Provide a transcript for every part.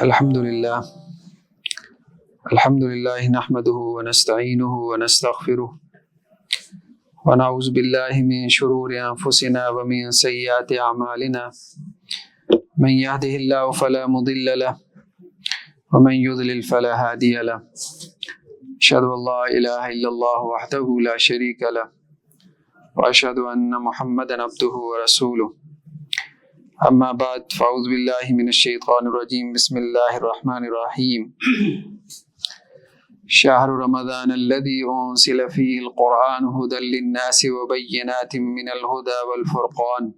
الحمدللہ نحمده ونستعینه ونستغفره ونعوذ باللہ من شرور انفسنا ومن سیئات اعمالنا من يهده الله فلا مضل له ومن يضلل فلا هادي له اشهد ان لا اله الا الله وحده لا شريك له واشهد ان محمدا عبده ورسوله اما بعد فاعوذ باللہ من الشیطان الرجیم بسم اللہ الرحمن الرحیم شہر رمضان الذی انزل فیہ القرآن ھدی للناس وبینات من الھدی والفرقان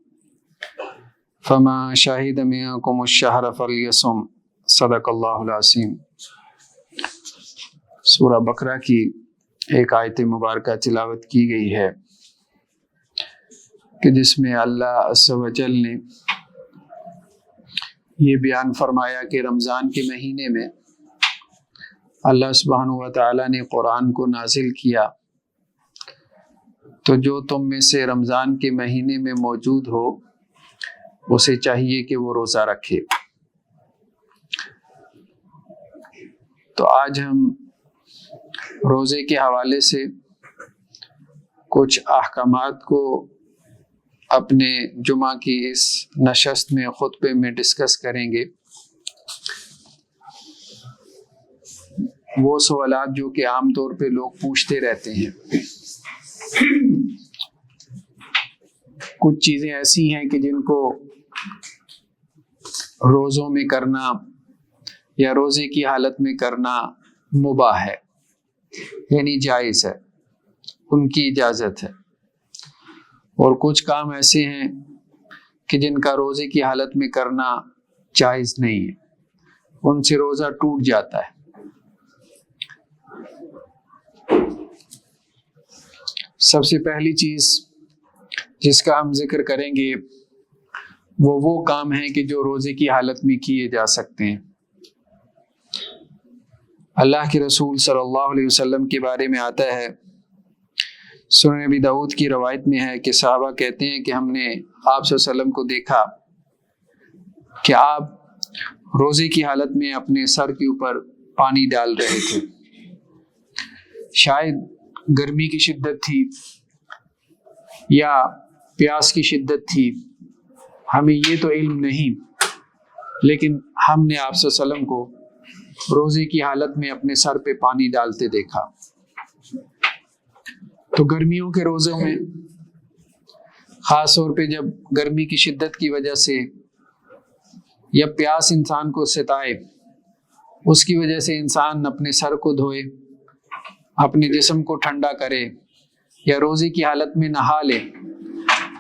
فمن شہد منکم الشہر فلیصم صدق اللہ العظیم۔ سورہ بقرہ کی ایک آیت مبارکہ تلاوت کی گئی ہے کہ جس میں اللہ عز و جل نے یہ بیان فرمایا کہ رمضان کے مہینے میں اللہ سبحانہ و تعالیٰ نے قرآن کو نازل کیا، تو جو تم میں سے رمضان کے مہینے میں موجود ہو اسے چاہیے کہ وہ روزہ رکھے۔ تو آج ہم روزے کے حوالے سے کچھ احکامات کو اپنے جمعہ کی اس نشست میں خطبے میں ڈسکس کریں گے۔ وہ سوالات جو کہ عام طور پہ لوگ پوچھتے رہتے ہیں، کچھ چیزیں ایسی ہیں کہ جن کو روزوں میں کرنا یا روزے کی حالت میں کرنا مباح ہے، یعنی جائز ہے، ان کی اجازت ہے، اور کچھ کام ایسے ہیں کہ جن کا روزے کی حالت میں کرنا جائز نہیں ہے، ان سے روزہ ٹوٹ جاتا ہے۔ سب سے پہلی چیز جس کا ہم ذکر کریں گے وہ کام ہیں کہ جو روزے کی حالت میں کیے جا سکتے ہیں۔ اللہ کے رسول صلی اللہ علیہ وسلم کے بارے میں آتا ہے، سنن ابی داؤد کی روایت میں ہے کہ صحابہ کہتے ہیں کہ ہم نے آپ صلی اللہ علیہ وسلم کو دیکھا کہ آپ روزے کی حالت میں اپنے سر کے اوپر پانی ڈال رہے تھے۔ شاید گرمی کی شدت تھی یا پیاس کی شدت تھی، ہمیں یہ تو علم نہیں، لیکن ہم نے آپ صلی اللہ علیہ وسلم کو روزے کی حالت میں اپنے سر پہ پانی ڈالتے دیکھا۔ تو گرمیوں کے روزوں میں خاص طور پہ جب گرمی کی شدت کی وجہ سے یا پیاس انسان کو ستائے، اس کی وجہ سے انسان اپنے سر کو دھوئے، اپنے جسم کو ٹھنڈا کرے، یا روزے کی حالت میں نہا لے،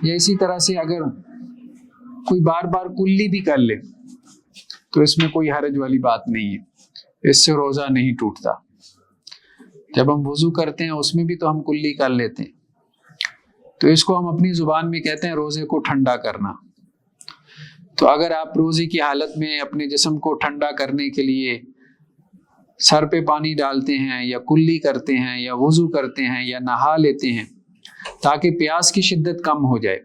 یا اسی طرح سے اگر کوئی بار بار کلی بھی کر لے تو اس میں کوئی حرج والی بات نہیں ہے، اس سے روزہ نہیں ٹوٹتا۔ جب ہم وضو کرتے ہیں اس میں بھی تو ہم کلی کر لیتے ہیں، تو اس کو ہم اپنی زبان میں کہتے ہیں روزے کو ٹھنڈا کرنا۔ تو اگر آپ روزے کی حالت میں اپنے جسم کو ٹھنڈا کرنے کے لیے سر پہ پانی ڈالتے ہیں یا کلی کرتے ہیں یا وضو کرتے ہیں یا نہا لیتے ہیں تاکہ پیاس کی شدت کم ہو جائے،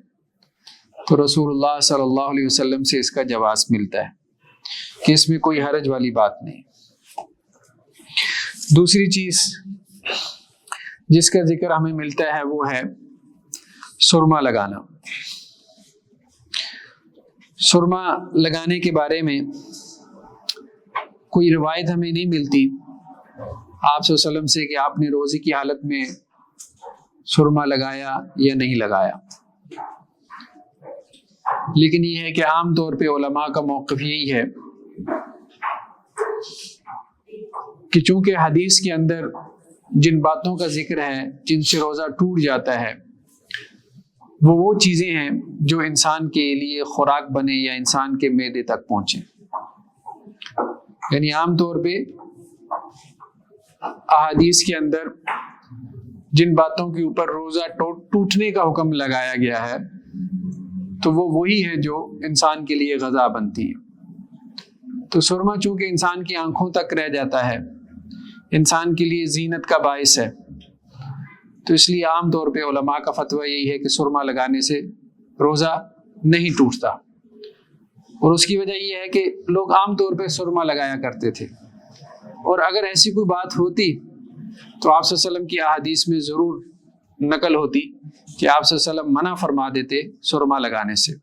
تو رسول اللہ صلی اللہ علیہ وسلم سے اس کا جواز ملتا ہے کہ اس میں کوئی حرج والی بات نہیں۔ دوسری چیز جس کا ذکر ہمیں ملتا ہے وہ ہے سرما لگانا۔ سرما لگانے کے بارے میں کوئی روایت ہمیں نہیں ملتی آپ صلی اللہ علیہ وسلم سے کہ آپ نے روزے کی حالت میں سرما لگایا یا نہیں لگایا، لیکن یہ ہے کہ عام طور پہ علماء کا موقف یہی ہے کہ چونکہ حدیث کے اندر جن باتوں کا ذکر ہے جن سے روزہ ٹوٹ جاتا ہے وہ چیزیں ہیں جو انسان کے لیے خوراک بنے یا انسان کے معدے تک پہنچے، یعنی عام طور پہ احادیث کے اندر جن باتوں کے اوپر روزہ ٹوٹنے کا حکم لگایا گیا ہے تو وہ وہی ہے جو انسان کے لیے غذا بنتی ہے۔ تو سرما چونکہ انسان کی آنکھوں تک رہ جاتا ہے، انسان کے لیے زینت کا باعث ہے، تو اس لیے عام طور پہ علماء کا فتویٰ یہی ہے کہ سرما لگانے سے روزہ نہیں ٹوٹتا۔ اور اس کی وجہ یہ ہے کہ لوگ عام طور پہ سرما لگایا کرتے تھے، اور اگر ایسی کوئی بات ہوتی تو آپ صلی اللہ علیہ وسلم کی احادیث میں ضرور نقل ہوتی کہ آپ صلی اللہ علیہ وسلم منع فرما دیتے سرما لگانے سے۔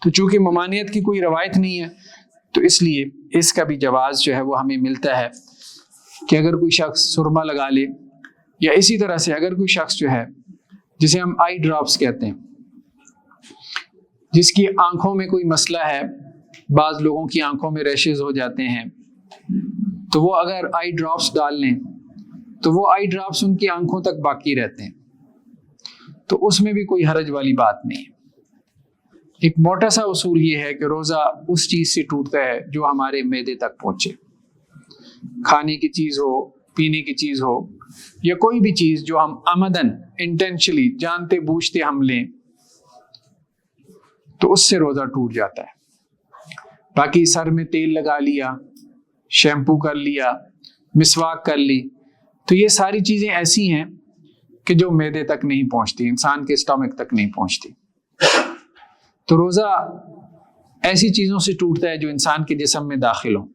تو چونکہ ممانعت کی کوئی روایت نہیں ہے تو اس لیے اس کا بھی جواز جو ہے وہ ہمیں ملتا ہے کہ اگر کوئی شخص سرما لگا لے، یا اسی طرح سے اگر کوئی شخص جو ہے جسے ہم آئی ڈراپس کہتے ہیں، جس کی آنکھوں میں کوئی مسئلہ ہے، بعض لوگوں کی آنکھوں میں ریشز ہو جاتے ہیں، تو وہ اگر آئی ڈراپس ڈال لیں تو وہ آئی ڈراپس ان کی آنکھوں تک باقی رہتے ہیں، تو اس میں بھی کوئی حرج والی بات نہیں ہے۔ ایک موٹا سا اصول یہ ہے کہ روزہ اس چیز سے ٹوٹتا ہے جو ہمارے معدے تک پہنچے، کھانے کی چیز ہو، پینے کی چیز ہو، یا کوئی بھی چیز جو ہم عمدن انٹینشلی جانتے بوجھتے ہم لیں تو اس سے روزہ ٹوٹ جاتا ہے۔ باقی سر میں تیل لگا لیا، شیمپو کر لیا، مسواک کر لی، تو یہ ساری چیزیں ایسی ہیں کہ جو معدے تک نہیں پہنچتی، انسان کے اسٹمک تک نہیں پہنچتی۔ تو روزہ ایسی چیزوں سے ٹوٹتا ہے جو انسان کے جسم میں داخل ہوں۔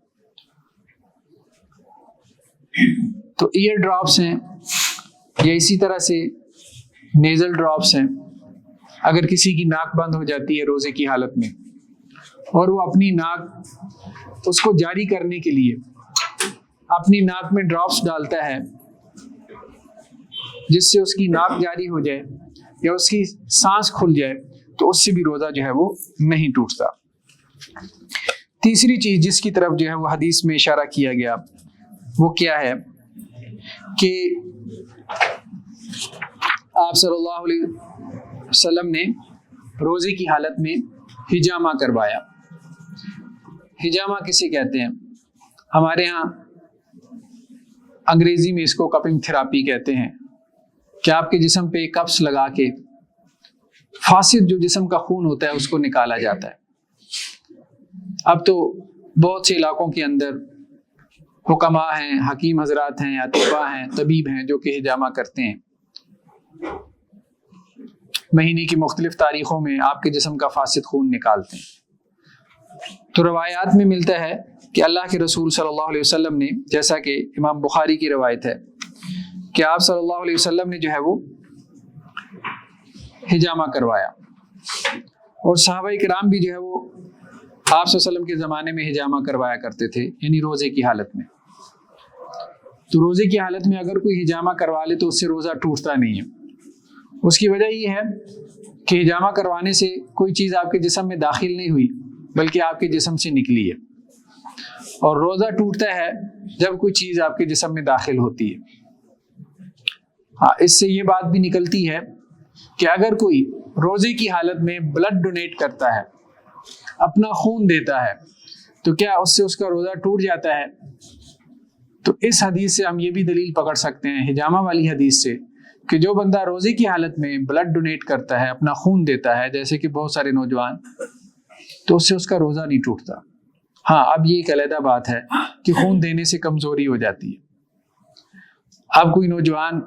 تو ایئر ڈراپس ہیں، یا اسی طرح سے نیزل ڈراپس ہیں۔ اگر کسی کی ناک بند ہو جاتی ہے روزے کی حالت میں اور وہ اپنی ناک اس کو جاری کرنے کے لیے اپنی ناک میں ڈراپس ڈالتا ہے جس سے اس کی ناک جاری ہو جائے یا اس کی سانس کھل جائے، تو اس سے بھی روزہ جو ہے وہ نہیں ٹوٹتا۔ تیسری چیز جس کی طرف جو ہے وہ حدیث میں اشارہ کیا گیا وہ کیا ہے کہ آپ صلی اللہ علیہ وسلم نے روزے کی حالت میں حجامہ کروایا۔ حجامہ کسے کہتے ہیں؟ ہمارے ہاں انگریزی میں اس کو کپنگ تھراپی کہتے ہیں، کہ آپ کے جسم پہ کپس لگا کے فاسد جو جسم کا خون ہوتا ہے اس کو نکالا جاتا ہے۔ اب تو بہت سے علاقوں کے اندر حکماء ہیں، حکیم حضرات ہیں، اطباء ہیں، طبیب ہیں جو کہ حجامہ کرتے ہیں۔ مہینے کی مختلف تاریخوں میں آپ کے جسم کا فاسد خون نکالتے ہیں۔ تو روایات میں ملتا ہے کہ اللہ کے رسول صلی اللہ علیہ وسلم نے، جیسا کہ امام بخاری کی روایت ہے کہ آپ صلی اللہ علیہ وسلم نے جو ہے وہ حجامہ کروایا، اور صحابہ کرام بھی جو ہے وہ آپ صلی اللہ علیہ وسلم کے زمانے میں حجامہ کروایا کرتے تھے، یعنی روزے کی حالت میں۔ تو روزے کی حالت میں اگر کوئی حجامہ کروا لے تو اس سے روزہ ٹوٹتا نہیں ہے۔ اس کی وجہ یہ ہے کہ حجامہ کروانے سے کوئی چیز آپ کے جسم میں داخل نہیں ہوئی بلکہ آپ کے جسم سے نکلی ہے، اور روزہ ٹوٹتا ہے جب کوئی چیز آپ کے جسم میں داخل ہوتی ہے۔ ہاں، اس سے یہ بات بھی نکلتی ہے کہ اگر کوئی روزے کی حالت میں بلڈ ڈونیٹ کرتا ہے، اپنا خون دیتا ہے، تو کیا اس سے اس کا روزہ ٹوٹ جاتا ہے؟ تو اس حدیث سے ہم یہ بھی دلیل پکڑ سکتے ہیں، حجامہ والی حدیث سے، کہ جو بندہ روزے کی حالت میں بلڈ ڈونیٹ کرتا ہے، اپنا خون دیتا ہے، جیسے کہ بہت سارے نوجوان، تو اس سے اس کا روزہ نہیں ٹوٹتا۔ ہاں، اب یہ ایک علیحدہ بات ہے کہ خون دینے سے کمزوری ہو جاتی ہے۔ اب کوئی نوجوان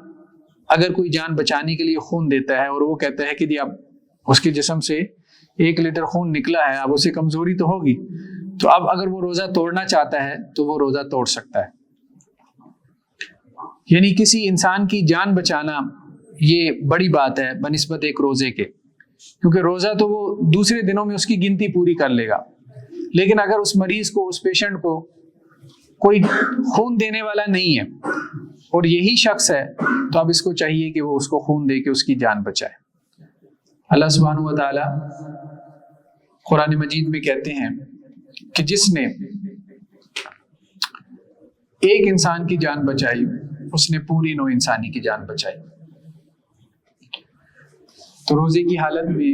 اگر کوئی جان بچانے کے لیے خون دیتا ہے اور وہ کہتا ہے کہ جی اب اس کے جسم سے 1 لیٹر خون نکلا ہے، اب اسے کمزوری تو ہوگی، تو اب اگر وہ روزہ توڑنا چاہتا ہے تو وہ روزہ توڑ سکتا ہے۔ یعنی کسی انسان کی جان بچانا یہ بڑی بات ہے بنسبت ایک روزے کے، کیونکہ روزہ تو وہ دوسرے دنوں میں اس کی گنتی پوری کر لے گا، لیکن اگر اس مریض کو، اس پیشنٹ کو کوئی خون دینے والا نہیں ہے اور یہی شخص ہے، تو اب اس کو چاہیے کہ وہ اس کو خون دے کے اس کی جان بچائے۔ اللہ سبحانہ و تعالی قرآن مجید میں کہتے ہیں کہ جس نے ایک انسان کی جان بچائی اس نے پوری نوع انسانی کی جان بچائی۔ تو روزے کی حالت میں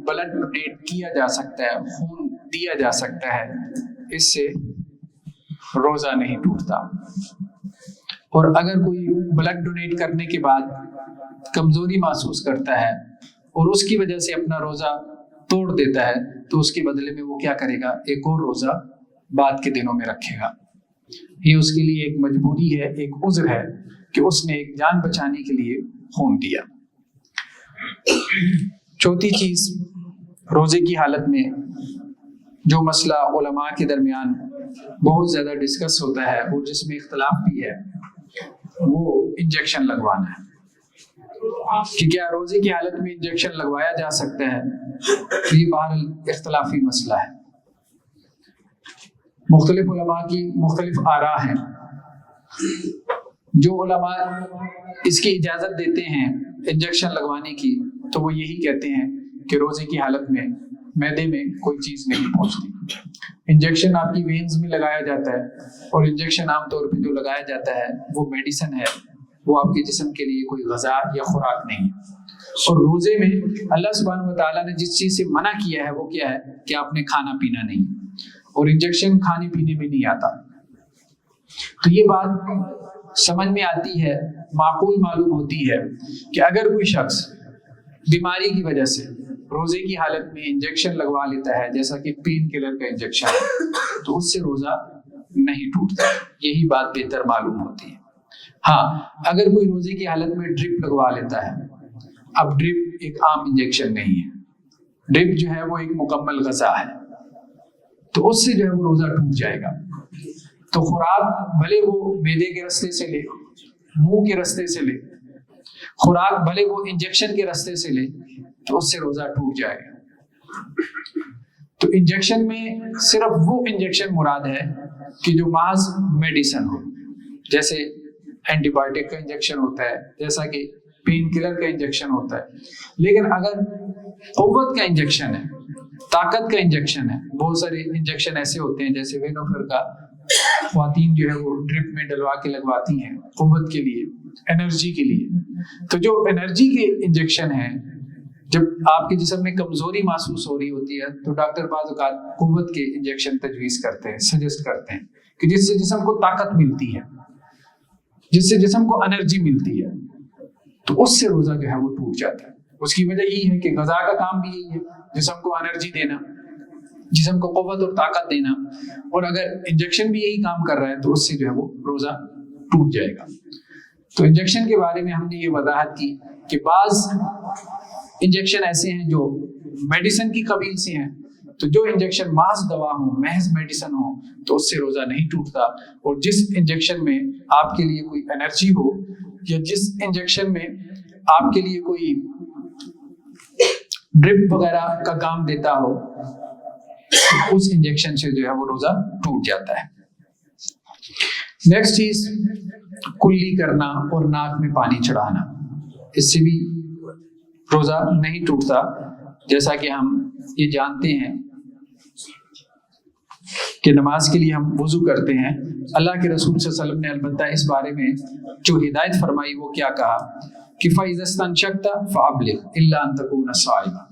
بلڈ ڈونیٹ کیا جا سکتا ہے، خون دیا جا سکتا ہے، اس سے روزہ نہیں ٹوٹتا۔ اور اگر کوئی بلڈ ڈونیٹ کرنے کے بعد کمزوری محسوس کرتا ہے اور اس کی وجہ سے اپنا روزہ توڑ دیتا ہے تو اس کے بدلے میں وہ کیا کرے گا؟ ایک اور روزہ بعد کے دنوں میں رکھے گا۔ یہ اس کے لیے ایک مجبوری ہے، ایک عذر ہے کہ اس نے ایک جان بچانے کے لیے خون دیا۔ چوتھی چیز روزے کی حالت میں جو مسئلہ علماء کے درمیان بہت زیادہ ڈسکس ہوتا ہے اور جس میں اختلاف بھی ہے وہ انجیکشن لگوانا ہے کہ کیا روزے کی حالت میں انجیکشن لگوایا جا سکتا ہے. تو یہ بہرحال اختلافی مسئلہ ہے. مختلف علماء کی مختلف آراء ہیں. جو علماء اس کی اجازت دیتے ہیں انجیکشن لگوانے کی تو وہ یہی کہتے ہیں کہ روزے کی حالت میں معدے میں کوئی چیز نہیں پہنچتی. انجیکشن آپ کی وینز میں لگایا جاتا ہے اور انجیکشن عام طور پہ جو لگایا جاتا ہے وہ میڈیسن ہے, وہ آپ کے جسم کے لیے کوئی غذا یا خوراک نہیں ہے. اور روزے میں اللہ سبحانہ و تعالیٰ نے جس چیز سے منع کیا ہے وہ کیا ہے کہ آپ نے کھانا پینا نہیں, اور انجیکشن کھانے پینے میں نہیں آتا. تو یہ بات سمجھ میں آتی ہے, معقول معلوم ہوتی ہے کہ اگر کوئی شخص بیماری کی وجہ سے روزے کی حالت میں انجیکشن لگوا لیتا ہے, جیسا کہ پین کلر کا انجیکشن ہے, تو اس سے روزہ نہیں ٹوٹتا. یہی بات بہتر معلوم ہوتی ہے. ہاں, اگر کوئی روزے کی حالت میں ڈرپ لگوا لیتا ہے, اب ڈرپ ایک عام انجیکشن نہیں ہے, ڈرپ جو ہے وہ ایک مکمل غذا ہے, تو اس سے جو ہے وہ روزہ ٹوٹ جائے گا. تو خوراک بھلے وہ معدے کے راستے سے لے, منہ کے راستے سے لے, خوراک بھلے وہ انجیکشن کے راستے سے لے, تو اس سے روزہ ٹوٹ جائے گا. تو انجیکشن میں صرف وہ انجیکشن مراد ہے کہ جو محض میڈیسن ہو, جیسے اینٹی بایوٹک کا انجیکشن ہوتا ہے, جیسا کہ پین کلر کا انجیکشن ہوتا ہے. لیکن اگر قوت کا انجیکشن ہے, طاقت کا انجیکشن ہے, بہت سارے انجیکشن ایسے ہوتے ہیں جیسے وینوفر کا خواتین جو ہے وہ ڈرپ میں ڈلوا کے لگواتی ہیں قوت کے لیے, انرجی کے لیے. تو جو انرجی کے انجیکشن ہیں, جب آپ کے جسم میں کمزوری محسوس ہو رہی ہوتی ہے تو ڈاکٹر بعض اوقات قوت کے انجیکشن تجویز کرتے ہیں, سجیسٹ کرتے ہیں کہ جس سے جسم کو طاقت ملتی ہے, جس سے جسم کو انرجی ملتی ہے, تو اس سے روزہ جو ہے وہ ٹوٹ جاتا ہے. اس کی وجہ یہی ہے کہ غذا کا کام بھی یہی ہے, جسم کو انرجی دینا, جسم کو قوت اور طاقت دینا, اور اگر انجیکشن بھی یہی کام کر رہا ہے تو اس سے جو ہے وہ روزہ ٹوٹ جائے گا. تو انجیکشن کے بارے میں ہم نے یہ وضاحت کی کہ بعض انجیکشن ایسے ہیں جو میڈیسن کی قبیل سے ہیں, تو جو انجیکشن محض دوا ہو, محض میڈیسن ہو, تو اس سے روزہ نہیں ٹوٹتا. اور جس انجیکشن میں آپ کے لیے کوئی انرجی ہو, یا جس انجیکشن میں آپ کے لیے کوئی ڈرپ وغیرہ کا کام دیتا ہو, اس انجیکشن سے جو ہے وہ روزہ ٹوٹ جاتا ہے. نیکسٹ چیز کلی کرنا اور ناک میں پانی چڑھانا, اس سے بھی روزہ نہیں ٹوٹتا. جیسا کہ ہم یہ جانتے ہیں کہ نماز کے لیے ہم وضو کرتے ہیں, اللہ کے رسول صلی اللہ علیہ وسلم نے البتہ اس بارے میں جو ہدایت فرمائی وہ کیا کہا کہ فَإِذَا اسْتَنشَقْتَ فَأَبْلِغْ إِلَّا أَن تَكُونَ صَائِمًا,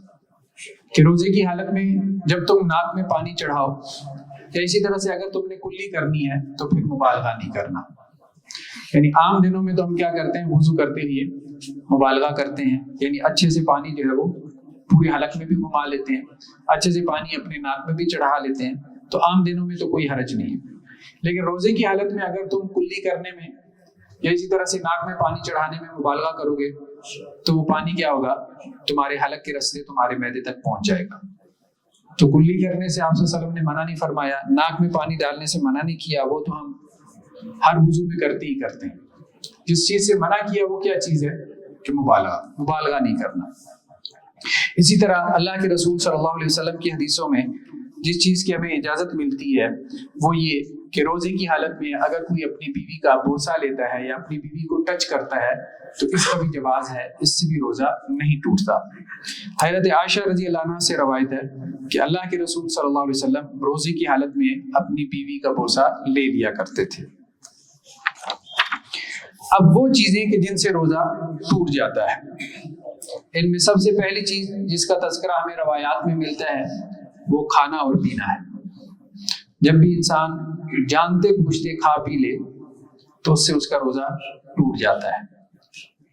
کہ روزے کی حالت میں جب تم ناک میں پانی چڑھاؤ, یا اسی طرح سے اگر تم نے کلی کرنی ہے تو پھر مبالغہ نہیں کرنا. یعنی عام دنوں میں تو ہم کیا کرتے ہیں, وضو کرتے ہوئے مبالغہ کرتے ہیں, یعنی اچھے سے پانی جو ہے وہ پوری حلق میں بھی گھما لیتے ہیں, اچھے سے پانی اپنے ناک میں بھی چڑھا لیتے ہیں, تو عام دنوں میں تو کوئی حرج نہیں ہے. لیکن روزے کی حالت میں اگر تم کلی کرنے میں یا اسی طرح سے ناک میں پانی چڑھانے میں مبالغہ کرو گے تو وہ پانی کیا ہوگا, تمہارے حلق کے رستے تمہارے معدے تک پہنچ جائے گا. تو کلی کرنے سے آپ صلی اللہ علیہ وسلم نے منع نہیں فرمایا, ناک میں پانی ڈالنے سے منع نہیں کیا, وہ تو ہم ہر وضو میں کرتے ہی کرتے ہیں. جس چیز سے منع کیا وہ کیا چیز ہے کہ مبالغہ نہیں کرنا. اسی طرح اللہ کے رسول صلی اللہ علیہ وسلم کی حدیثوں میں جس چیز کی ہمیں اجازت ملتی ہے وہ یہ کہ روزے کی حالت میں اگر کوئی اپنی بیوی کا بوسہ لیتا ہے یا اپنی بیوی کو ٹچ کرتا ہے تو اس کا بھی جواز ہے, اس سے بھی روزہ نہیں ٹوٹتا. حضرت عائشہ رضی اللہ عنہا سے روایت ہے کہ اللہ کے رسول صلی اللہ علیہ وسلم روزے کی حالت میں اپنی بیوی کا بوسہ لے لیا کرتے تھے. اب وہ چیزیں کہ جن سے روزہ ٹوٹ جاتا ہے, ان میں سب سے پہلی چیز جس کا تذکرہ ہمیں روایات میں ملتا ہے وہ کھانا اور پینا ہے. جب بھی انسان جانتے بوجھتے کھا پی لے تو اس سے اس کا روزہ ٹوٹ جاتا ہے.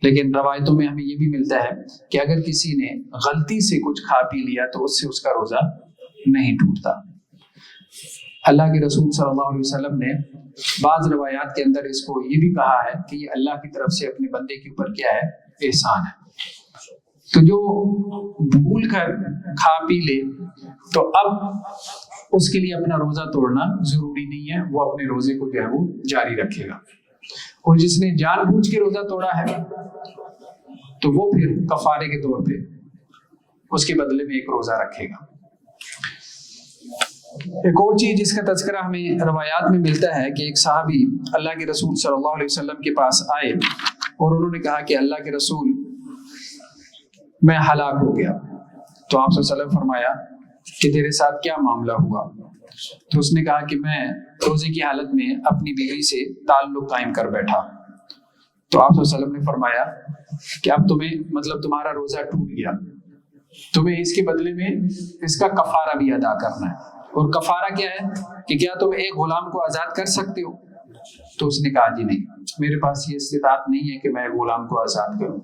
لیکن روایتوں میں ہمیں یہ بھی ملتا ہے کہ اگر کسی نے غلطی سے کچھ کھا پی لیا تو اس سے اس کا روزہ نہیں ٹوٹتا. اللہ کے رسول صلی اللہ علیہ وسلم نے بعض روایات کے اندر اس کو یہ بھی کہا ہے کہ یہ اللہ کی طرف سے اپنے بندے کے اوپر کیا ہے, احسان ہے. تو جو بھول کر کھا پی لے تو اب اس کے لیے اپنا روزہ توڑنا ضروری نہیں ہے، وہ اپنے روزے کو جو ہے وہ جاری رکھے گا۔ اور جس نے جان بوجھ کے روزہ توڑا ہے تو وہ پھر کفارے کے طور پہ اس کے بدلے میں ایک روزہ رکھے گا۔ ایک اور چیز جس کا تذکرہ ہمیں روایات میں ملتا ہے کہ ایک صحابی اللہ کے رسول صلی اللہ علیہ وسلم کے پاس آئے اور انہوں نے کہا کہ اللہ کے رسول میں ہلاک ہو گیا۔ تو آپ صلی اللہ علیہ وسلم فرمایا کہ تیرے ساتھ کیا معاملہ ہوا؟ تو اس نے کہا کہ میں روزے کی حالت میں اپنی بیوی سے تعلق قائم کر بیٹھا۔ تو آپ صلی اللہ علیہ وسلم نے فرمایا کہ اب تمہیں مطلب تمہارا روزہ ٹوٹ گیا، تمہیں اس کے بدلے میں اس کا کفارہ بھی ادا کرنا ہے۔ اور کفارہ کیا ہے کہ کیا تم ایک غلام کو آزاد کر سکتے ہو؟ تو اس نے کہا جی نہیں، میرے پاس یہ استطاعت نہیں ہے کہ میں غلام کو آزاد کروں۔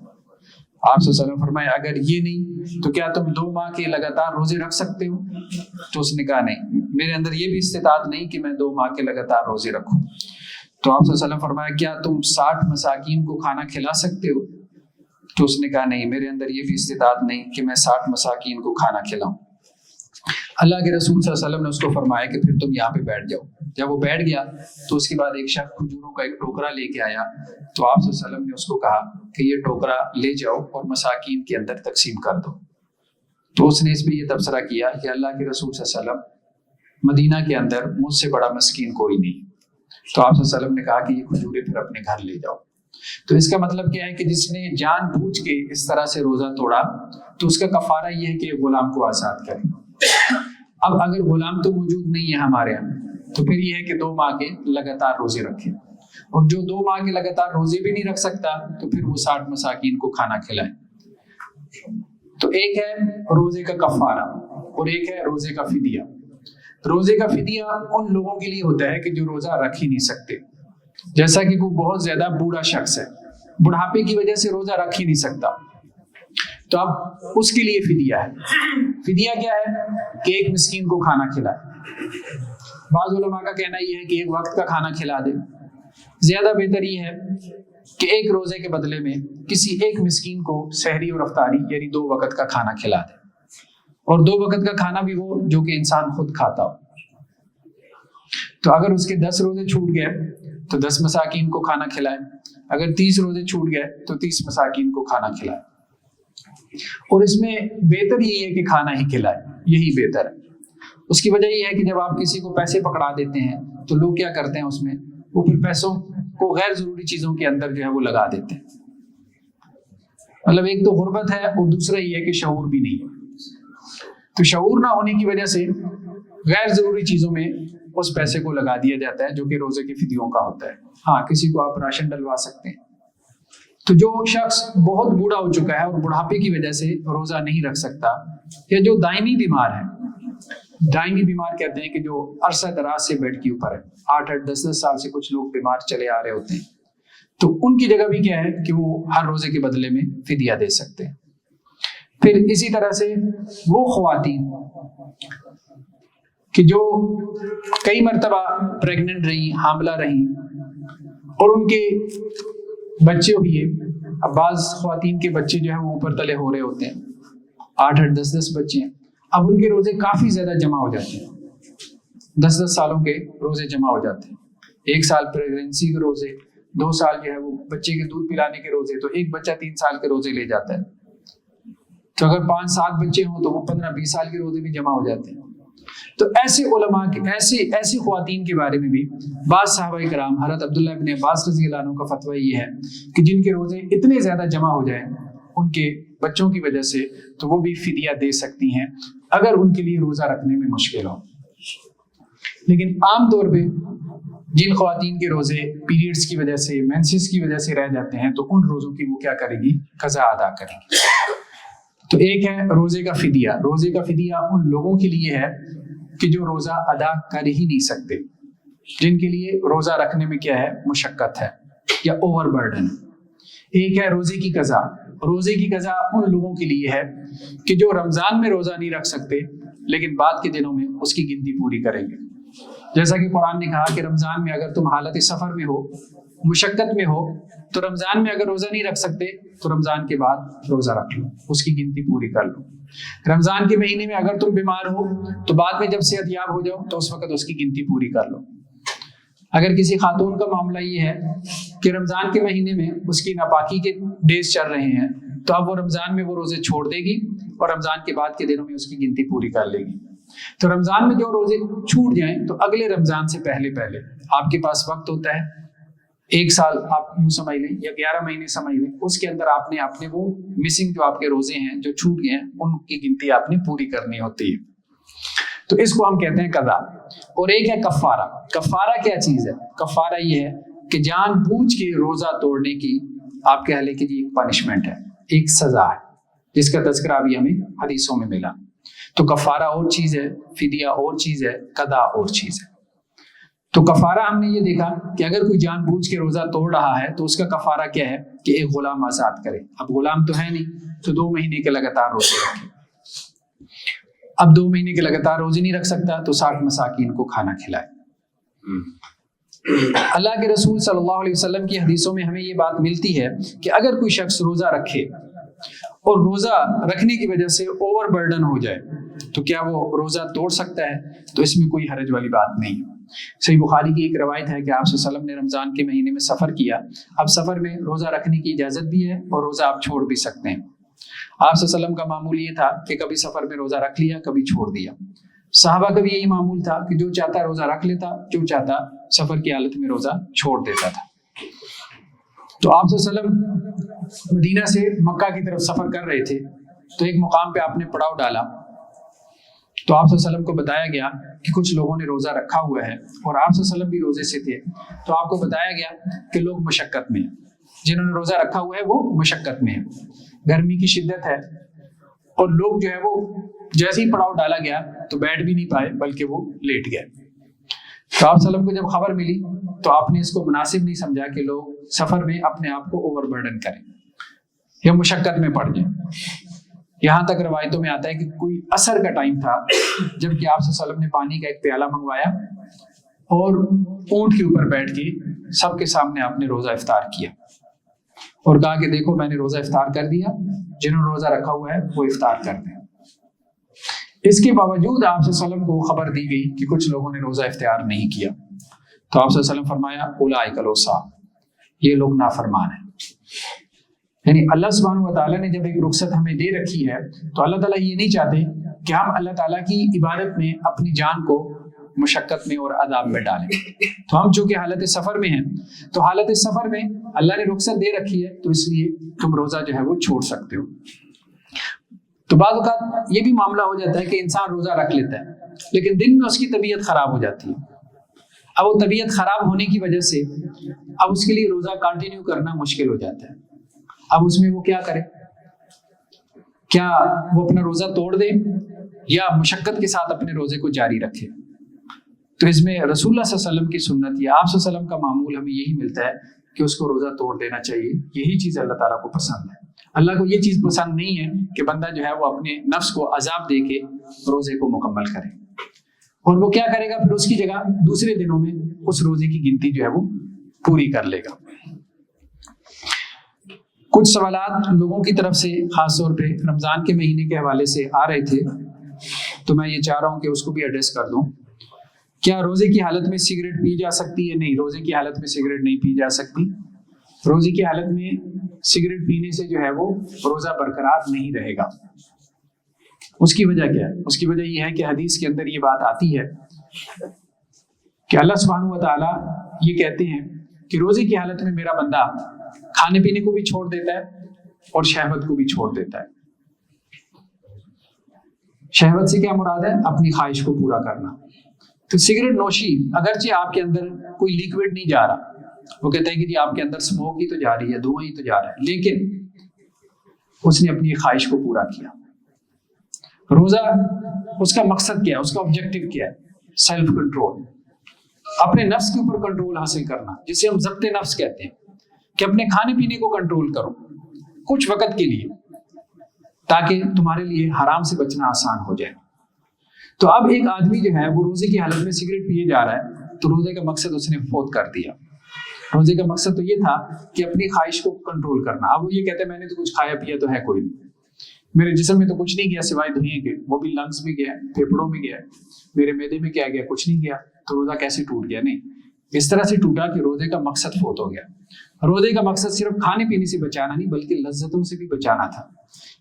آپ صلی اللہ علیہ وسلم فرمایا اگر یہ نہیں تو کیا تم 2 ماہ کے لگاتار روزے رکھ سکتے ہو؟ تو اس نے کہا نہیں، میرے اندر یہ بھی استطاعت نہیں کہ میں 2 ماہ کے لگاتار روزے رکھوں۔ تو آپ صلی اللہ علیہ وسلم فرمایا کیا تم 60 مساکین کو کھانا کھلا سکتے ہو؟ تو اس نے کہا نہیں، میرے اندر یہ بھی استطاعت نہیں کہ میں 60 مساکین کو کھانا کھلاؤں۔ اللہ کے رسول صلی اللہ علیہ وسلم نے اس کو فرمایا کہ پھر تم یہاں پہ بیٹھ جاؤ۔ جب وہ بیٹھ گیا تو اس کے بعد ایک شخص کھجوروں کا ایک ٹوکرا لے کے آیا، تو آپ صلی اللہ علیہ وسلم نے اس کو کہا کہ یہ ٹوکرا لے جاؤ اور مساکین کے اندر تقسیم کر دو۔ تو اس نے اس پہ یہ تبصرہ کیا کہ اللہ کے رسول صلی اللہ علیہ وسلم مدینہ کے اندر مجھ سے بڑا مسکین کوئی نہیں۔ تو آپ صلی اللہ علیہ وسلم نے کہا کہ یہ کھجوریں پھر اپنے گھر لے جاؤ۔ تو اس کا مطلب کیا ہے کہ جس نے جان بوجھ کے اس طرح سے روزہ توڑا تو اس کا کفارہ یہ ہے کہ غلام کو آزاد کرے۔ اب اگر غلام تو موجود نہیں ہے ہمارے یہاں تو پھر یہ ہے کہ 2 ماہ کے لگاتار روزے رکھے، اور جو 2 ماہ کے لگاتار روزے بھی نہیں رکھ سکتا تو پھر وہ 60 مساکین کو کھانا کھلائے۔ تو ایک ہے روزے کا کفارہ اور ایک ہے روزے کا فدیہ۔ روزے کا فدیہ ان لوگوں کے لیے ہوتا ہے کہ جو روزہ رکھ ہی نہیں سکتے، جیسا کہ کوئی بہت زیادہ بوڑھا شخص ہے، بڑھاپے کی وجہ سے روزہ رکھ ہی نہیں سکتا، تو اب اس کے لیے فدیہ ہے۔ فدیہ کیا ہے کہ ایک مسکین کو کھانا کھلائے۔ بعض علماء کا کہنا یہ ہے کہ ایک وقت کا کھانا کھلا دے، زیادہ بہتر یہ ہے کہ ایک روزے کے بدلے میں کسی ایک مسکین کو سحری اور افطاری یعنی 2 وقت کا کھانا کھلا دے، اور 2 وقت کا کھانا بھی وہ جو کہ انسان خود کھاتا ہو۔ تو اگر اس کے 10 روزے چھوٹ گئے تو 10 مساکین کو کھانا کھلائے، اگر 30 روزے چھوٹ گئے تو 30 مساکین کو کھانا کھلائے۔ اور اس میں بہتر یہی ہے کہ کھانا ہی کھلائے، یہی بہتر ہے۔ اس کی وجہ یہ ہے کہ جب آپ کسی کو پیسے پکڑا دیتے ہیں تو لوگ کیا کرتے ہیں، اس میں وہ پھر پیسوں کو غیر ضروری چیزوں کے اندر جو ہے وہ لگا دیتے ہیں۔ مطلب ایک تو غربت ہے اور دوسرا یہ ہے کہ شعور بھی نہیں ہے۔ تو شعور نہ ہونے کی وجہ سے غیر ضروری چیزوں میں اس پیسے کو لگا دیا جاتا ہے جو کہ روزے کے فدیوں کا ہوتا ہے۔ ہاں، کسی کو آپ راشن ڈلوا سکتے ہیں۔ تو جو شخص بہت بوڑھا ہو چکا ہے اور بڑھاپے کی وجہ سے روزہ نہیں رکھ سکتا، یا جو دائمی بیمار ہے، دائمی بیمار کہتے ہیں کہ جو عرصہ دراز سے بیڈ کے اوپر ہے، 8-8 10-10 سال سے کچھ لوگ بیمار چلے آ رہے ہوتے ہیں، تو ان کی جگہ بھی کیا ہے کہ وہ ہر روزے کے بدلے میں فدیہ دے سکتے ہیں۔ پھر اسی طرح سے وہ خواتین کہ جو کئی مرتبہ پریگننٹ رہیں، حاملہ رہیں اور ان کے بچے ہوئے، اب بعض خواتین کے بچے جو ہیں وہ اوپر تلے ہو رہے ہوتے ہیں، 8-8 10-10 بچے ہیں، اب ان کے روزے کافی زیادہ جمع ہو جاتے ہیں، 10-10 سالوں کے روزے جمع ہو جاتے ہیں، 1 سال پریگننسی کے روزے، 2 سال جو ہے وہ بچے کے دودھ پلانے کے روزے، تو ایک بچہ 3 سال کے روزے لے جاتا ہے۔ تو اگر 5-7 بچے ہوں تو وہ 15-20 سال کے روزے بھی جمع ہو جاتے ہیں۔ تو ایسے علماء کے ایسی خواتین کے بارے میں بھی بعض صحابہ کرام، حضرت عبداللہ ابن عباس رضی اللہ عنہ کا فتویٰ یہ ہے کہ جن کے روزے اتنے زیادہ جمع ہو جائیں ان کے بچوں کی وجہ سے، تو وہ بھی فدیہ دے سکتی ہیں اگر ان کے لیے روزہ رکھنے میں مشکل ہو۔ لیکن عام طور پہ جن خواتین کے روزے پیریڈز کی وجہ سے، مینسز کی وجہ سے رہ جاتے ہیں، تو ان روزوں کی وہ کیا کرے گی؟ قضا ادا کریں گی۔ تو ایک ہے روزے کا فدیہ۔ روزے کا فدیہ ان لوگوں کے لیے ہے کہ جو روزہ ادا کر ہی نہیں سکتے، جن کے لیے روزہ رکھنے میں کیا ہے؟ مشقت ہے یا اوور برڈن۔ ایک ہے روزے کی قضا۔ روزے کی قضا ان لوگوں کے لیے ہے کہ جو رمضان میں روزہ نہیں رکھ سکتے لیکن بعد کے دنوں میں اس کی گنتی پوری کریں گے، جیسا کہ قرآن نے کہا کہ رمضان میں اگر تم حالت سفر میں ہو، مشقت میں ہو، تو رمضان میں اگر روزہ نہیں رکھ سکتے تو رمضان کے بعد روزہ رکھ لو، اس کی گنتی پوری کر لو۔ رمضان کے مہینے میں اگر تم بیمار ہو تو بعد میں جب صحت یاب ہو جاؤ تو اس وقت اس کی گنتی پوری کر لو۔ اگر کسی خاتون کا معاملہ یہ ہے کہ رمضان کے مہینے میں اس کی ناپاکی کے ڈیز چل رہے ہیں تو اب وہ رمضان میں وہ روزے چھوڑ دے گی اور رمضان کے بعد کے دنوں میں اس کی گنتی پوری کر لے گی۔ تو رمضان میں جو روزے چھوٹ جائیں تو اگلے رمضان سے پہلے آپ کے پاس وقت ہوتا ہے، 1 سال آپ یوں سمجھ لیں یا 11 مہینے سمجھ لیں، اس کے اندر آپ نے اپنے وہ مسنگ جو آپ کے روزے ہیں جو چھوٹ گئے ہیں ان کی گنتی آپ نے پوری کرنی ہوتی ہے۔ تو اس کو ہم کہتے ہیں قضا۔ اور ایک ہے کفارہ۔ کفارہ کیا چیز ہے؟ کفارہ یہ ہے کہ جان بوجھ کے روزہ توڑنے کی آپ کہہ لیں کہ جی ایک پنشمنٹ ہے، ایک سزا ہے، جس کا تذکرہ ابھی ہمیں حدیثوں میں ملا۔ تو کفارہ اور چیز ہے، فدیہ اور چیز ہے، قضا اور چیز ہے۔ تو کفارہ ہم نے یہ دیکھا کہ اگر کوئی جان بوجھ کے روزہ توڑ رہا ہے تو اس کا کفارہ کیا ہے کہ ایک غلام آزاد کرے۔ اب غلام تو ہے نہیں تو 2 مہینے کے لگاتار روزے رکھے۔ اب 2 مہینے کے لگاتار روزے نہیں رکھ سکتا تو 60 مساکین کو کھانا کھلائے۔ اللہ کے رسول صلی اللہ علیہ وسلم کی حدیثوں میں ہمیں یہ بات ملتی ہے کہ اگر کوئی شخص روزہ رکھے اور روزہ رکھنے کی وجہ سے اوور برڈن ہو جائے تو کیا وہ روزہ توڑ سکتا ہے؟ تو اس میں کوئی حرج والی بات نہیں۔ صحیح بخاری کی ایک روایت ہے کہ آپ صلی اللہ علیہ وسلم نے رمضان کے مہینے میں سفر کیا۔ اب سفر میں روزہ رکھنے کی اجازت بھی ہے اور روزہ آپ چھوڑ بھی سکتے ہیں۔ آپ صلی اللہ علیہ وسلم کا معمول یہ تھا کہ کبھی سفر میں روزہ رکھ لیا، کبھی چھوڑ دیا۔ صحابہ کا بھی یہی معمول تھا کہ جو چاہتا روزہ رکھ لیتا، جو چاہتا سفر کی حالت میں روزہ چھوڑ دیتا تھا۔ تو آپ صلی اللہ علیہ وسلم مدینہ سے مکہ کی طرف سفر کر رہے تھے تو ایک مقام پہ آپ نے پڑاؤ ڈالا تو آپ صلی اللہ علیہ وسلم کو بتایا گیا کہ کچھ لوگوں نے روزہ رکھا ہوا ہے اور آپ صلی اللہ علیہ وسلم بھی روزے سے تھے۔ تو آپ کو بتایا گیا کہ لوگ مشقت میں ہیں، جنہوں نے روزہ رکھا ہوا ہے وہ مشقت میں ہیں، گرمی کی شدت ہے، اور لوگ جو ہے وہ جیسے ہی پڑاؤ ڈالا گیا تو بیٹھ بھی نہیں پائے بلکہ وہ لیٹ گئے۔ تو آپ صلی اللہ علیہ وسلم کو جب خبر ملی تو آپ نے اس کو مناسب نہیں سمجھا کہ لوگ سفر میں اپنے آپ کو اوور برڈن کریں یا مشقت میں پڑ جائیں۔ یہاں تک روایتوں میں آتا ہے کہ کوئی عصر کا ٹائم تھا جب کہ آپ صلی اللہ علیہ وسلم نے پانی کا ایک پیالہ منگوایا اور اونٹ کے اوپر بیٹھ کے سب کے سامنے آپ نے روزہ افطار کیا اور کہا کہ دیکھو میں نے روزہ افطار کر دیا، جنہوں نے روزہ رکھا ہوا ہے وہ افطار کر دیں۔ اس کے باوجود آپ صلی اللہ علیہ وسلم کو خبر دی گئی کہ کچھ لوگوں نے روزہ افطار نہیں کیا تو آپ صلی اللہ علیہ وسلم فرمایا اولئک العصاة، یہ لوگ نافرمان ہیں۔ یعنی اللہ سبحانہ و تعالیٰ نے جب ایک رخصت ہمیں دے رکھی ہے تو اللہ تعالیٰ یہ نہیں چاہتے کہ ہم اللہ تعالیٰ کی عبادت میں اپنی جان کو مشقت میں اور عذاب میں ڈالیں۔ تو ہم چونکہ حالت سفر میں ہیں تو حالت سفر میں اللہ نے رخصت دے رکھی ہے تو اس لیے تم روزہ جو ہے وہ چھوڑ سکتے ہو۔ تو بعض اوقات یہ بھی معاملہ ہو جاتا ہے کہ انسان روزہ رکھ لیتا ہے لیکن دن میں اس کی طبیعت خراب ہو جاتی ہے۔ اب وہ طبیعت خراب ہونے کی وجہ سے اب اس کے لیے روزہ کنٹینیو کرنا مشکل ہو جاتا ہے۔ اب اس میں وہ کیا کرے؟ کیا وہ اپنا روزہ توڑ دے یا مشقت کے ساتھ اپنے روزے کو جاری رکھے؟ تو اس میں رسول اللہ صلی اللہ علیہ وسلم کی سنت یا آپ صلی اللہ علیہ وسلم کا معمول ہمیں یہی ملتا ہے کہ اس کو روزہ توڑ دینا چاہیے۔ یہی چیز اللہ تعالیٰ کو پسند ہے۔ اللہ کو یہ چیز پسند نہیں ہے کہ بندہ جو ہے وہ اپنے نفس کو عذاب دے کے روزے کو مکمل کرے، اور وہ کیا کرے گا پھر اس کی جگہ دوسرے دنوں میں اس روزے کی گنتی جو ہے وہ پوری کر لے گا۔ کچھ سوالات لوگوں کی طرف سے خاص طور پہ رمضان کے مہینے کے حوالے سے آ رہے تھے تو میں یہ چاہ رہا ہوں کہ اس کو بھی ایڈریس کر دوں۔ کیا روزے کی حالت میں سگریٹ پی جا سکتی ہے؟ نہیں، روزے کی حالت میں سگریٹ نہیں پی جا سکتی۔ روزے کی حالت میں سگریٹ پینے سے جو ہے وہ روزہ برقرار نہیں رہے گا۔ اس کی وجہ کیا ہے؟ اس کی وجہ یہ ہے کہ حدیث کے اندر یہ بات آتی ہے کہ اللہ سبحانہ و تعالیٰ یہ کہتے ہیں کہ روزے کی حالت میں میرا بندہ کھانے پینے کو بھی چھوڑ دیتا ہے اور شہوت کو بھی چھوڑ دیتا ہے۔ شہوت سے کیا مراد ہے؟ اپنی خواہش کو پورا کرنا۔ تو سگریٹ نوشی اگرچہ آپ کے اندر کوئی لیکوڈ نہیں جا رہا، وہ کہتے ہیں کہ جی آپ کے اندر اسموک ہی تو جا رہی ہے، دھواں ہی تو جا رہا ہے، لیکن اس نے اپنی خواہش کو پورا کیا۔ روزہ اس کا مقصد کیا ہے؟ اس کا آبجیکٹو کیا ہے؟ سیلف کنٹرول، اپنے نفس کے اوپر کنٹرول حاصل کرنا، جسے ہم ضبط نفس کہتے ہیں، کہ اپنے کھانے پینے کو کنٹرول کرو کچھ وقت کے لیے تاکہ تمہارے لیے حرام سے بچنا آسان ہو جائے۔ تو اب ایک آدمی جو ہے وہ روزے کی حالت میں سگریٹ پیے جا رہا ہے تو روزے کا مقصد اس نے فوت کر دیا۔ روزے کا مقصد تو یہ تھا کہ اپنی خواہش کو کنٹرول کرنا۔ اب وہ یہ کہتے ہیں میں نے تو کچھ کھایا پیا تو ہے کوئی نہیں، میرے جسم میں تو کچھ نہیں گیا سوائے دھوئیں کے، وہ بھی لنگس میں گیا، پھیپھڑوں میں گیا، میرے معدے میں کیا گیا؟ کچھ نہیں گیا، تو روزہ کیسے ٹوٹ گیا؟ نہیں، اس طرح سے ٹوٹا کہ روزے کا مقصد فوت ہو گیا۔ روزے کا مقصد صرف کھانے پینے سے بچانا نہیں بلکہ لذتوں سے بھی بچانا تھا،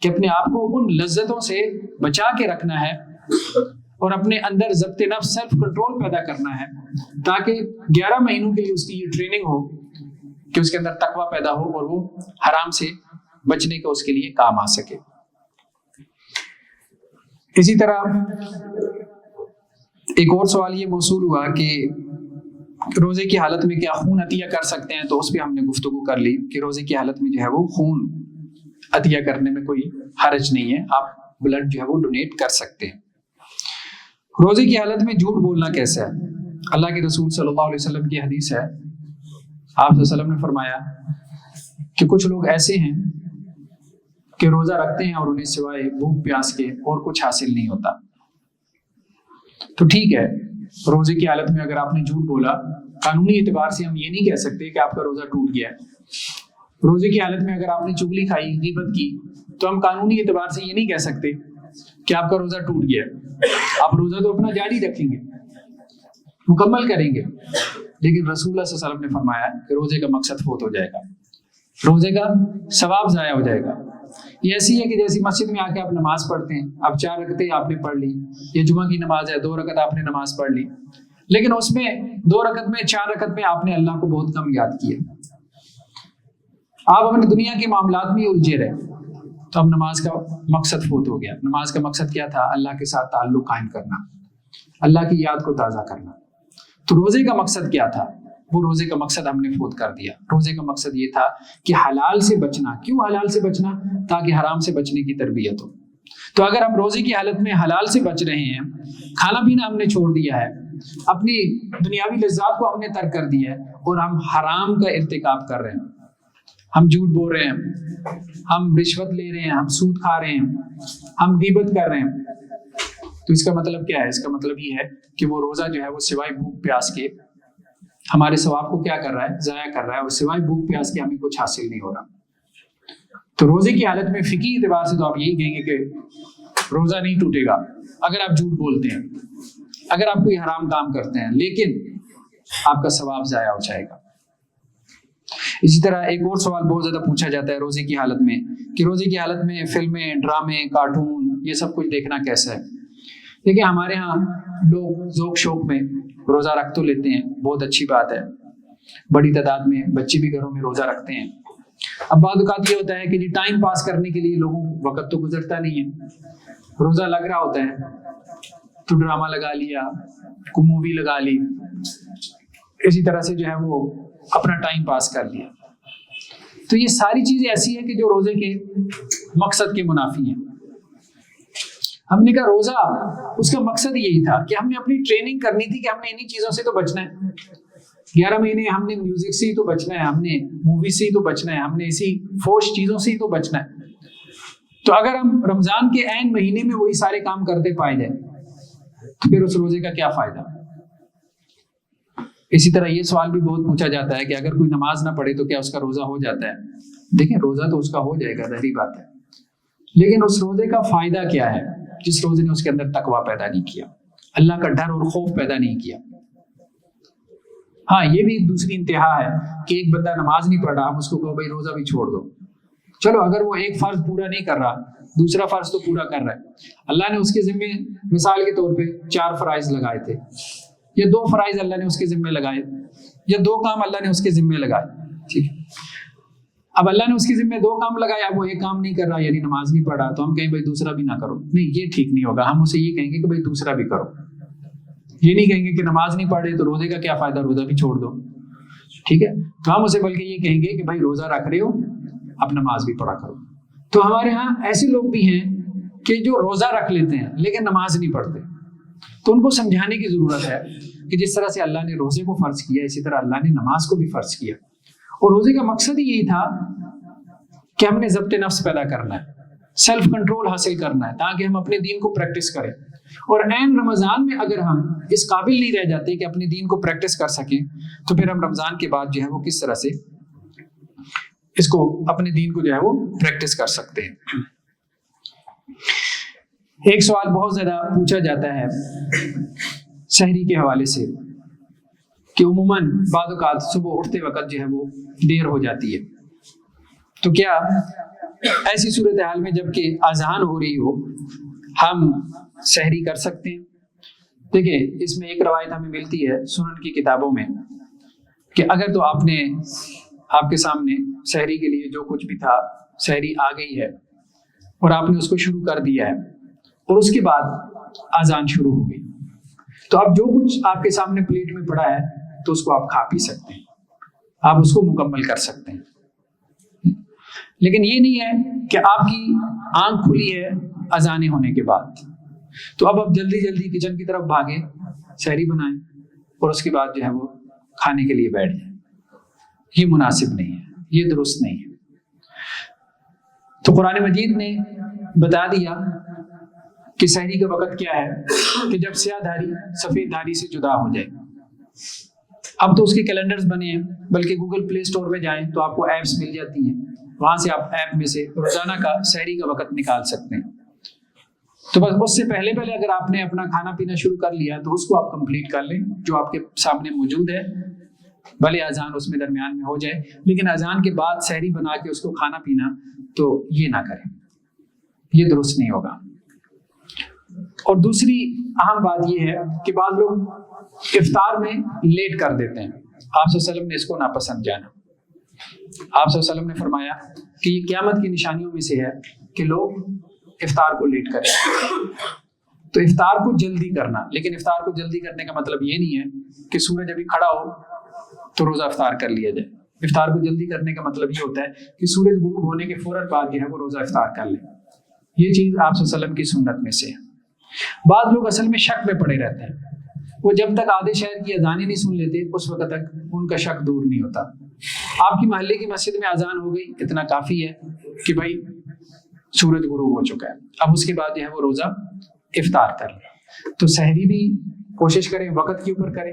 کہ اپنے آپ کو ان لذتوں سے بچا کے رکھنا ہے اور اپنے اندر ضبط نفس، سیلف کنٹرول پیدا کرنا ہے، تاکہ 11 مہینوں کے لیے اس کی یہ ٹریننگ ہو کہ اس کے اندر تقویٰ پیدا ہو اور وہ حرام سے بچنے کا اس کے لیے کام آ سکے۔ اسی طرح ایک اور سوال یہ موصول ہوا کہ روزے کی حالت میں کیا خون عطیہ کر سکتے ہیں؟ تو اس پہ ہم نے گفتگو کر لی کہ روزے کی حالت میں جو ہے وہ خون عطیہ کرنے میں کوئی حرج نہیں ہے، آپ بلڈ جو ہے وہ ڈونیٹ کر سکتے ہیں۔ روزے کی حالت میں جھوٹ بولنا کیسا ہے؟ اللہ کے رسول صلی اللہ علیہ وسلم کی حدیث ہے، آپ صلی اللہ علیہ وسلم نے فرمایا کہ کچھ لوگ ایسے ہیں کہ روزہ رکھتے ہیں اور انہیں سوائے بھوک پیاس کے اور کچھ حاصل نہیں ہوتا۔ تو ٹھیک ہے، روزے کی حالت میں اگر آپ نے جھوٹ بولا، قانونی اعتبار سے ہم یہ نہیں کہہ سکتے کہ آپ کا روزہ ٹوٹ گیا ہے۔ روزے کی حالت میں اگر آپ نے چغلی کھائی، غیبت کی، تو ہم قانونی اعتبار سے یہ نہیں کہہ سکتے کہ آپ کا روزہ ٹوٹ گیا ہے۔ آپ روزہ تو اپنا جاری رکھیں گے، مکمل کریں گے، لیکن رسول اللہ صلی اللہ علیہ وسلم نے فرمایا کہ روزے کا مقصد فوت ہو جائے گا، روزے کا ثواب ضائع ہو جائے گا۔ یہ ایسی ہے کہ جیسی مسجد میں آ کے آپ نماز پڑھتے ہیں، اب 4 رکعتیں آپ نے پڑھ لی، یہ جمعہ کی نماز ہے 2 رکعت آپ نے نماز پڑھ لی، لیکن اس میں 2 رکعت میں 4 رکعت میں آپ نے اللہ کو بہت کم یاد کیا، آپ اپنی دنیا کے معاملات میں الجھے رہے، تو اب نماز کا مقصد فوت ہو گیا۔ نماز کا مقصد کیا تھا؟ اللہ کے ساتھ تعلق قائم کرنا، اللہ کی یاد کو تازہ کرنا۔ تو روزے کا مقصد کیا تھا؟ وہ روزے کا مقصد ہم نے فوت کر دیا۔ روزے کا مقصد یہ تھا کہ حلال سے بچنا۔ کیوں حلال سے بچنا؟ تاکہ حرام سے بچنے کی تربیت ہو۔ تو اگر ہم روزے کی حالت میں حلال سے بچ رہے ہیں، کھانا پینا ہم نے چھوڑ دیا ہے، اپنی دنیاوی لذات کو ہم نے ترک کر دیا ہے، اور ہم حرام کا ارتکاب کر رہے ہیں، ہم جھوٹ بول رہے ہیں، ہم رشوت لے رہے ہیں، ہم سود کھا رہے ہیں، ہم غیبت کر رہے ہیں، تو اس کا مطلب کیا ہے؟ اس کا مطلب یہ ہے کہ وہ روزہ جو ہے وہ سوائے بھوک پیاس کے ہمارے ثواب کو کیا کر رہا ہے؟ ضائع کر رہا ہے، اور سوائے بھوک پیاس کے ہمیں کچھ حاصل نہیں ہو رہا۔ تو روزے کی حالت میں فقہی اعتبار سے تو آپ یہی کہیں گے کہ روزہ نہیں ٹوٹے گا اگر آپ جھوٹ بولتے ہیں، اگر آپ کوئی حرام کام کرتے ہیں، لیکن آپ کا ثواب ضائع ہو جائے گا۔ اسی طرح ایک اور سوال بہت زیادہ پوچھا جاتا ہے روزے کی حالت میں، کہ روزے کی حالت میں فلمیں، ڈرامے، کارٹون، یہ سب کچھ دیکھنا کیسا ہے؟ دیکھیں، ہمارے ہاں لوگ ذوق شوق میں روزہ رکھ تو لیتے ہیں، بہت اچھی بات ہے، بڑی تعداد میں بچے بھی گھروں میں روزہ رکھتے ہیں۔ اب بعض اوقات یہ ہوتا ہے کہ ٹائم پاس کرنے کے لیے لوگوں کو وقت تو گزرتا نہیں ہے، روزہ لگ رہا ہوتا ہے تو ڈرامہ لگا لیا، کوئی مووی لگا لی، اسی طرح سے جو ہے وہ اپنا ٹائم پاس کر لیا۔ تو یہ ساری چیزیں ایسی ہیں کہ جو روزے کے مقصد کے منافی ہیں۔ ہم نے کہا روزہ، اس کا مقصد یہی تھا کہ ہم نے اپنی ٹریننگ کرنی تھی کہ ہم نے انہی چیزوں سے تو بچنا ہے، 11 مہینے ہم نے میوزک سے ہی تو بچنا ہے، ہم نے مووی سے ہی تو بچنا ہے، ہم نے اسی فوش چیزوں سے ہی تو بچنا ہے۔ تو اگر ہم رمضان کے عین مہینے میں وہی سارے کام کرتے پائے جائیں تو پھر اس روزے کا کیا فائدہ؟ اسی طرح یہ سوال بھی بہت پوچھا جاتا ہے کہ اگر کوئی نماز نہ پڑھے تو کیا اس کا روزہ ہو جاتا ہے؟ دیکھیں، روزہ تو اس کا ہو جائے گا، ظاہری بات ہے، لیکن اس روزے کا فائدہ کیا ہے جس روزے نے اس کے اندر تقویٰ پیدا نہیں کیا، اللہ کا ڈر اور خوف پیدا نہیں کیا؟ ہاں، یہ بھی ایک دوسری انتہا ہے کہ ایک بندہ نماز نہیں پڑھ رہا، ہم اس کو کہو بھائی روزہ بھی چھوڑ دو۔ چلو، اگر وہ ایک فرض پورا نہیں کر رہا، دوسرا فرض تو پورا کر رہا ہے۔ اللہ نے اس کے ذمے مثال کے طور پہ 4 فرائض لگائے تھے، یا 2 فرائض اللہ نے اس کے ذمے لگائے، یا 2 کام اللہ نے اس کے ذمے لگائے، ٹھیک ہے۔ اب اللہ نے اس کے ذمے 2 کام لگائے، اب وہ ایک کام نہیں کر رہا، یعنی نماز نہیں پڑھ رہا، تو ہم کہیں بھائی دوسرا بھی نہ کرو، نہیں، یہ ٹھیک نہیں ہوگا۔ ہم اسے یہ کہیں گے کہ بھائی دوسرا بھی کرو، یہ نہیں کہیں گے کہ نماز نہیں پڑھ رہے تو روزے کا کیا فائدہ، روزہ بھی چھوڑ دو، ٹھیک ہے۔ تو ہم اسے بلکہ یہ کہیں گے کہ بھائی روزہ رکھ رہے ہو، اب نماز بھی پڑھا کرو۔ تو ہمارے ہاں ایسے لوگ بھی ہیں کہ جو روزہ رکھ لیتے ہیں لیکن نماز نہیں پڑھتے، تو ان کو سمجھانے کی ضرورت ہے کہ جس طرح سے اللہ نے روزے کو فرض کیا، اسی طرح اللہ نے نماز کو بھی فرض کیا، اور روزے کا مقصد ہی یہی تھا کہ ہم نے ضبط نفس پیدا کرنا ہے، سیلف کنٹرول حاصل کرنا ہے، تاکہ ہم اپنے دین کو پریکٹس کریں۔ اور عین رمضان میں اگر ہم اس قابل نہیں رہ جاتے کہ اپنے دین کو پریکٹس کر سکیں، تو پھر ہم رمضان کے بعد جو ہے وہ کس طرح سے اس کو، اپنے دین کو جو ہے وہ پریکٹس کر سکتے ہیں۔ ایک سوال بہت زیادہ پوچھا جاتا ہے سحری کے حوالے سے کہ عموماً بعض اوقات صبح اٹھتے وقت جو ہے وہ دیر ہو جاتی ہے، تو کیا ایسی صورتحال میں جب کہ اذان ہو رہی ہو ہم سحری کر سکتے ہیں؟ دیکھیں، اس میں ایک روایت ہمیں ملتی ہے سنن کی کتابوں میں کہ اگر تو آپ کے سامنے سحری کے لیے جو کچھ بھی تھا، سحری آ گئی ہے اور آپ نے اس کو شروع کر دیا ہے اور اس کے بعد اذان شروع ہو گئی، تو اب جو کچھ آپ کے سامنے پلیٹ میں پڑا ہے تو اس کو آپ کھا پی سکتے ہیں، آپ اس کو مکمل کر سکتے ہیں۔ لیکن یہ نہیں ہے کہ آپ کی آنکھ کھلی ہے اذان ہونے کے بعد تو اب آپ جلدی جلدی کچن کی طرف بھاگیں، سحری بنائیں اور اس کے بعد جو ہے وہ کھانے کے لیے بیٹھ جائیں۔ یہ مناسب نہیں ہے، یہ درست نہیں ہے۔ تو قرآن مجید نے بتا دیا کہ سحری کا وقت کیا ہے کہ جب سیاہ دھاری سفید دھاری سے جدا ہو جائے۔ اب تو اس کے کیلنڈرز بنے ہیں، بلکہ گوگل پلے اسٹور میں جائیں تو آپ کو ایپس مل جاتی ہیں، وہاں سے آپ ایپ میں سے روزانہ کا سحری کا وقت نکال سکتے ہیں۔ تو بس اس سے پہلے اگر آپ نے اپنا کھانا پینا شروع کر لیا تو اس کو آپ کمپلیٹ کر لیں جو آپ کے سامنے موجود ہے، بھلے اذان اس میں درمیان میں ہو جائے، لیکن اذان کے بعد سحری بنا کے اس کو کھانا پینا تو یہ نہ کریں، یہ درست نہیں ہوگا۔ اور دوسری اہم بات یہ ہے کہ بعض لوگ افطار میں لیٹ کر دیتے ہیں۔ آپ صلی اللہ علیہ وسلم نے اس کو ناپسند جانا۔ آپ صلی اللہ علیہ وسلم نے فرمایا کہ یہ قیامت کی نشانیوں میں سے ہے کہ لوگ افطار کو لیٹ کریں۔ تو افطار کو جلدی کرنا، لیکن افطار کو جلدی کرنے کا مطلب یہ نہیں ہے کہ سورج ابھی کھڑا ہو تو روزہ افطار کر لیا جائے۔ افطار کو جلدی کرنے کا مطلب یہ ہوتا ہے کہ سورج غروب ہونے کے فوراً بعد جو ہے وہ روزہ افطار کر لیں۔ یہ چیز آپ صلی اللہ علیہ وسلم کی سنت میں سے ہے۔ بعض لوگ اصل میں شک میں پڑے رہتے ہیں، وہ جب تک آدھے شہر کی اذانیں نہیں سن لیتے اس وقت تک ان کا شک دور نہیں ہوتا۔ آپ کی محلے کی مسجد میں اذان ہو گئی، اتنا کافی ہے کہ بھائی سورج غروب ہو چکا ہے، اب اس کے بعد جو ہے وہ روزہ افطار کر لیں۔ تو سحری بھی کوشش کریں وقت کے اوپر کریں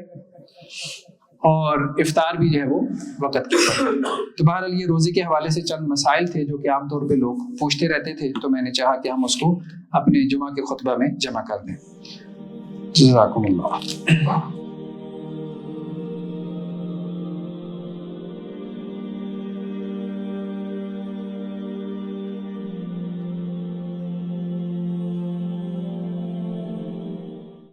اور افطار بھی جو ہے وہ وقت کے اوپر کریں۔ تو بہرحال یہ روزے کے حوالے سے چند مسائل تھے جو کہ عام طور پہ لوگ پوچھتے رہتے تھے، تو میں نے چاہا کہ ہم اس کو اپنے جمعہ کے خطبہ میں جمع کر دیں۔ جزاکم اللہ۔